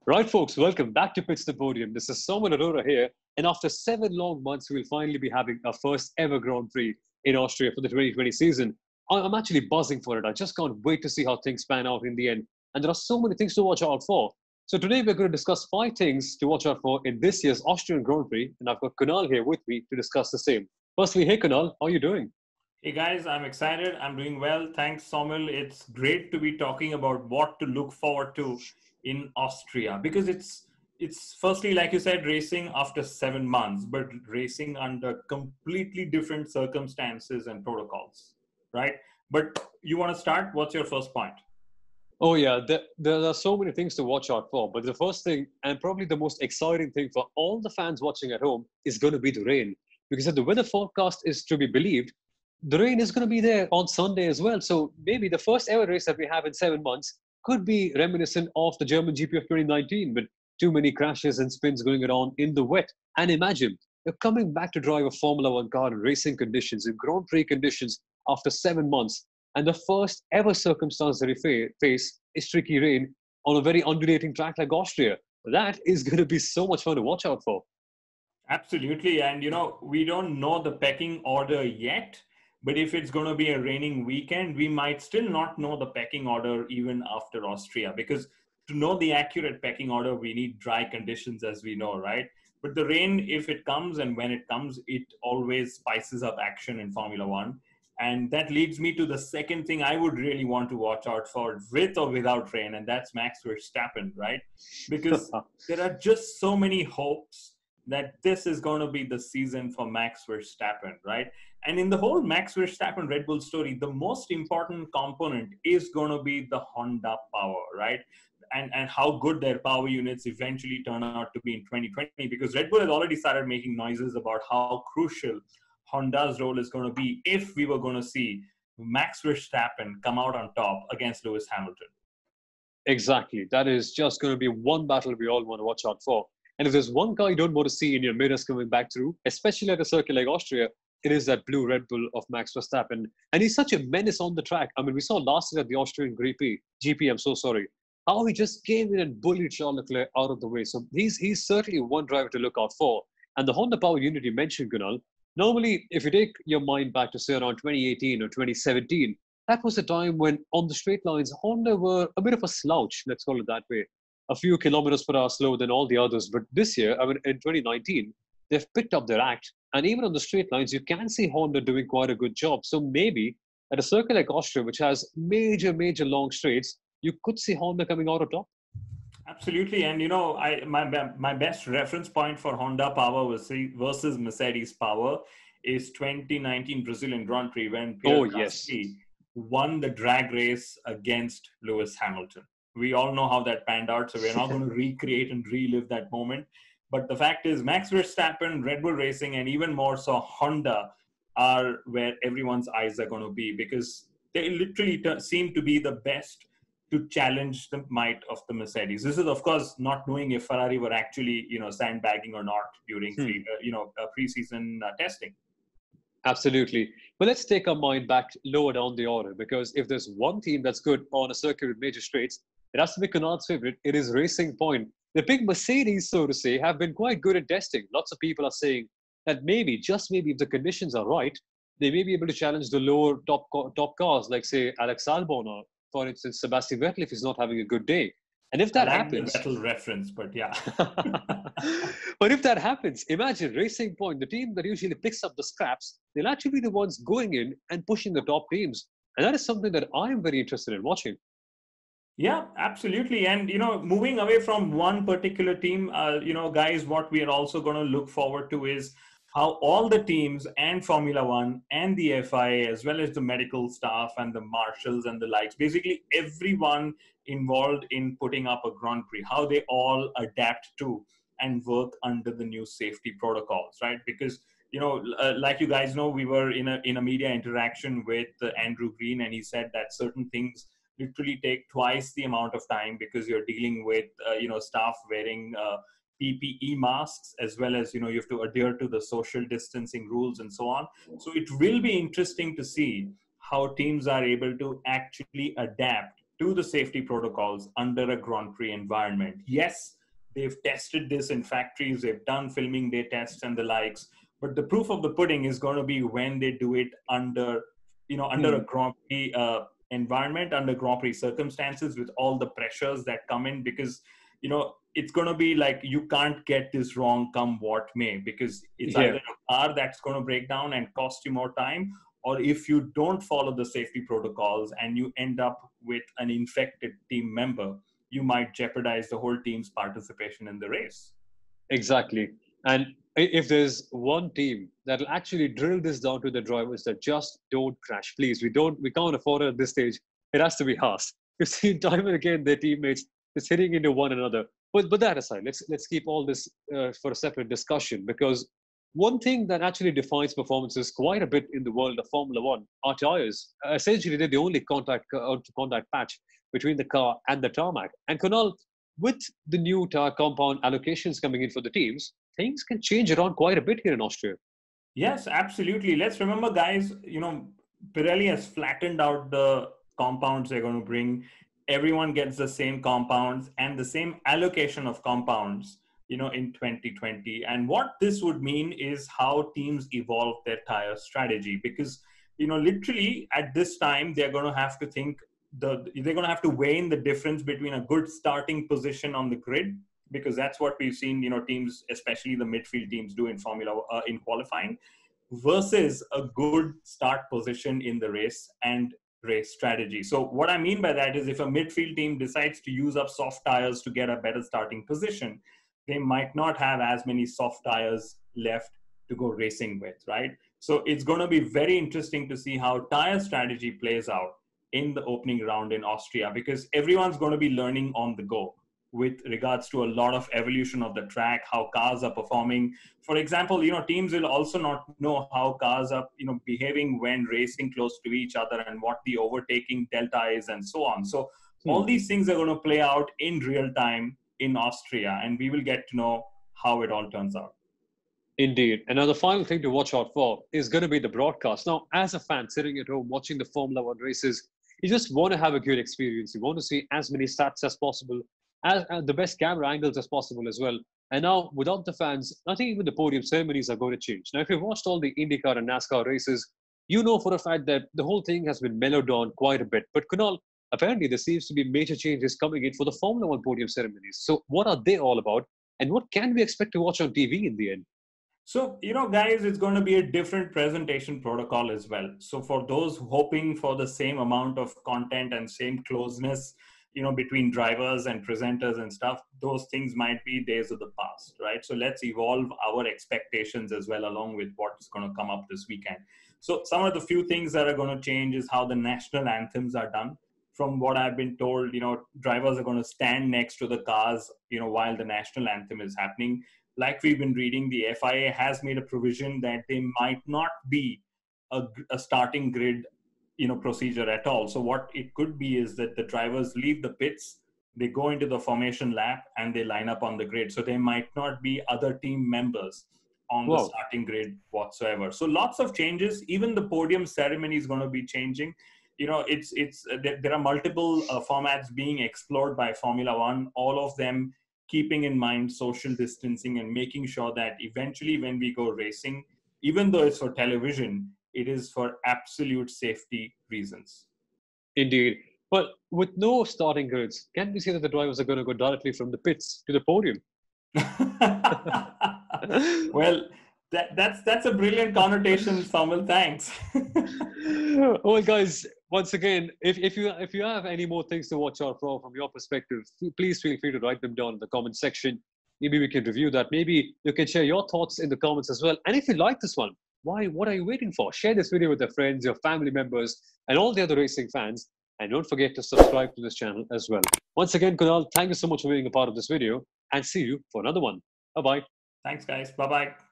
Right, folks, welcome back to Pits To Podium. This is Soumil Arora here, and after 7 long months, we'll finally be having our first ever Grand Prix in Austria for the 2020 season. I'm actually buzzing for it. I just can't wait to see how things pan out in the end. And there are so many things to watch out for. So today we're going to discuss 5 things to watch out for in this year's Austrian Grand Prix, and I've got Kunal here with me to discuss the same. Firstly, hey Kunal, how are you doing? Hey guys, I'm excited. I'm doing well. Thanks, Soumil. It's great to be talking about what to look forward to in Austria because it's firstly, like you said, racing after 7 months, but racing under completely different circumstances and protocols, right? But you want to start? What's your first point? Oh yeah, there are so many things to watch out for. But the first thing, and probably the most exciting thing for all the fans watching at home, is going to be the rain. Because if the weather forecast is to be believed, the rain is going to be there on Sunday as well. So maybe the first ever race that we have in 7 months could be reminiscent of the German GP of 2019, with too many crashes and spins going around in the wet. And imagine you're coming back to drive a Formula One car in racing conditions, in Grand Prix conditions after 7 months. And the first ever circumstance that we face is tricky rain on a very undulating track like Austria. That is going to be so much fun to watch out for. Absolutely. And, we don't know the pecking order yet, but if it's going to be a raining weekend, we might still not know the pecking order even after Austria, because to know the accurate pecking order, we need dry conditions, as we know, right? But the rain, if it comes and when it comes, it always spices up action in Formula One. And that leads me to the second thing I would really want to watch out for, with or without rain, and that's Max Verstappen, right? Because there are just so many hopes that this is going to be the season for Max Verstappen, right? And in the whole Max Verstappen Red Bull story, the most important component is going to be the Honda power, right? And how good their power units eventually turn out to be in 2020, because Red Bull has already started making noises about how crucial Honda's role is going to be if we were going to see Max Verstappen come out on top against Lewis Hamilton. Exactly. That is just going to be one battle we all want to watch out for. And if there's one car you don't want to see in your mirrors coming back through, especially at a circuit like Austria, it is that blue Red Bull of Max Verstappen. And he's such a menace on the track. I mean, we saw last year at the Austrian Grand Prix, GP, I'm so sorry, how he just came in and bullied Charles Leclerc out of the way. So he's certainly one driver to look out for. And the Honda Power unit you mentioned, Kunal, normally, if you take your mind back to, say, around 2018 or 2017, that was a time when on the straight lines, Honda were a bit of a slouch, let's call it that way. A few kilometers per hour slower than all the others. But this year, I mean, in 2019, they've picked up their act. And even on the straight lines, you can see Honda doing quite a good job. So maybe at a circuit like Austria, which has major long straights, you could see Honda coming out on top. Absolutely. And, my best reference point for Honda power versus Mercedes power is 2019 Brazilian Grand Prix, when Pierre Gasly won the drag race against Lewis Hamilton. We all know how that panned out, so we're not going to recreate and relive that moment. But the fact is, Max Verstappen, Red Bull Racing, and even more so Honda are where everyone's eyes are going to be, because they literally seem to be the best to challenge the might of the Mercedes. This is, of course, not knowing if Ferrari were actually, sandbagging or not during preseason testing. Absolutely. But let's take our mind back lower down the order, because if there's one team that's good on a circuit with major straights, it has to be Kunal's favorite. It is Racing Point. The big Mercedes, so to say, have been quite good at testing. Lots of people are saying that maybe, just maybe, if the conditions are right, they may be able to challenge the lower top cars, like, say, Alex Albon, or, for instance, Sebastian Vettel, if he's not having a good day. And if that happens, the Vettel reference, but yeah. But if that happens, imagine Racing Point, the team that usually picks up the scraps, they'll actually be the ones going in and pushing the top teams. And that is something that I'm very interested in watching. Yeah, absolutely. And, moving away from one particular team, guys, what we are also going to look forward to is how all the teams and Formula One and the FIA, as well as the medical staff and the marshals and the likes, basically everyone involved in putting up a Grand Prix, how they all adapt to and work under the new safety protocols, right? Because, like you guys know, we were in a media interaction with Andrew Green, and he said that certain things literally take twice the amount of time, because you're dealing with, staff wearing PPE masks, as well as, you have to adhere to the social distancing rules and so on. So it will be interesting to see how teams are able to actually adapt to the safety protocols under a Grand Prix environment. Yes, they've tested this in factories, they've done filming day tests and the likes, but the proof of the pudding is going to be when they do it under, under a Grand Prix environment, under Grand Prix circumstances, with all the pressures that come in, because, it's going to be like, you can't get this wrong come what may, because it's either a car that's going to break down and cost you more time, or if you don't follow the safety protocols and you end up with an infected team member, you might jeopardize the whole team's participation in the race. Exactly. And if there's one team that'll actually drill this down to the drivers that just don't crash, please, we can't afford it at this stage. It has to be Haas. We've seen time and again their teammates just hitting into one another. But that aside, let's keep all this for a separate discussion, because one thing that actually defines performances quite a bit in the world of Formula One are tires. Essentially, they're the only contact patch between the car and the tarmac. And Kunal, with the new tire compound allocations coming in for the teams, things can change around quite a bit here in Austria. Yes, absolutely. Let's remember, guys, Pirelli has flattened out the compounds they're going to bring. Everyone gets the same compounds and the same allocation of compounds, in 2020. And what this would mean is how teams evolve their tire strategy, because, literally at this time, they're going to have to think, they're going to have to weigh in the difference between a good starting position on the grid, because that's what we've seen, teams, especially the midfield teams, do in in qualifying, versus a good start position in the race and race strategy. So what I mean by that is, if a midfield team decides to use up soft tires to get a better starting position, they might not have as many soft tires left to go racing with, right? So it's going to be very interesting to see how tire strategy plays out in the opening round in Austria, because everyone's going to be learning on the go with regards to a lot of evolution of the track, how cars are performing. For example, teams will also not know how cars are, behaving when racing close to each other, and what the overtaking delta is, and so on. So all these things are going to play out in real time in Austria, and we will get to know how it all turns out. Indeed. And now the final thing to watch out for is going to be the broadcast. Now, as a fan sitting at home watching the Formula One races, you just want to have a good experience. You want to see as many stats as possible, as the best camera angles as possible as well. And now, without the fans, I think even the podium ceremonies are going to change. Now, if you've watched all the IndyCar and NASCAR races, you know for a fact that the whole thing has been mellowed down quite a bit. But Kunal, apparently there seems to be major changes coming in for the Formula One podium ceremonies. So what are they all about? And what can we expect to watch on TV in the end? So, guys, it's going to be a different presentation protocol as well. So for those hoping for the same amount of content and same closeness, between drivers and presenters and stuff, those things might be days of the past, right? So let's evolve our expectations as well, along with what's going to come up this weekend. So some of the few things that are going to change is how the national anthems are done. From what I've been told, drivers are going to stand next to the cars, while the national anthem is happening. Like we've been reading, the FIA has made a provision that they might not be a starting grid, procedure at all. So what it could be is that the drivers leave the pits, they go into the formation lap, and they line up on the grid. So there might not be other team members on the starting grid whatsoever. So lots of changes. Even the podium ceremony is going to be changing. There are multiple formats being explored by Formula One, all of them keeping in mind social distancing and making sure that eventually when we go racing, even though it's for television, it is for absolute safety reasons. Indeed. But with no starting grids, can we say that the drivers are going to go directly from the pits to the podium? Well, that's a brilliant connotation, Soumil. Thanks. Well, guys, once again, if you have any more things to watch out for from your perspective, please feel free to write them down in the comment section. Maybe we can review that. Maybe you can share your thoughts in the comments as well. And if you like this one, what are you waiting for? Share this video with your friends, your family members, and all the other racing fans. And don't forget to subscribe to this channel as well. Once again, Kunal, thank you so much for being a part of this video, and see you for another one. Bye-bye. Thanks, guys. Bye-bye.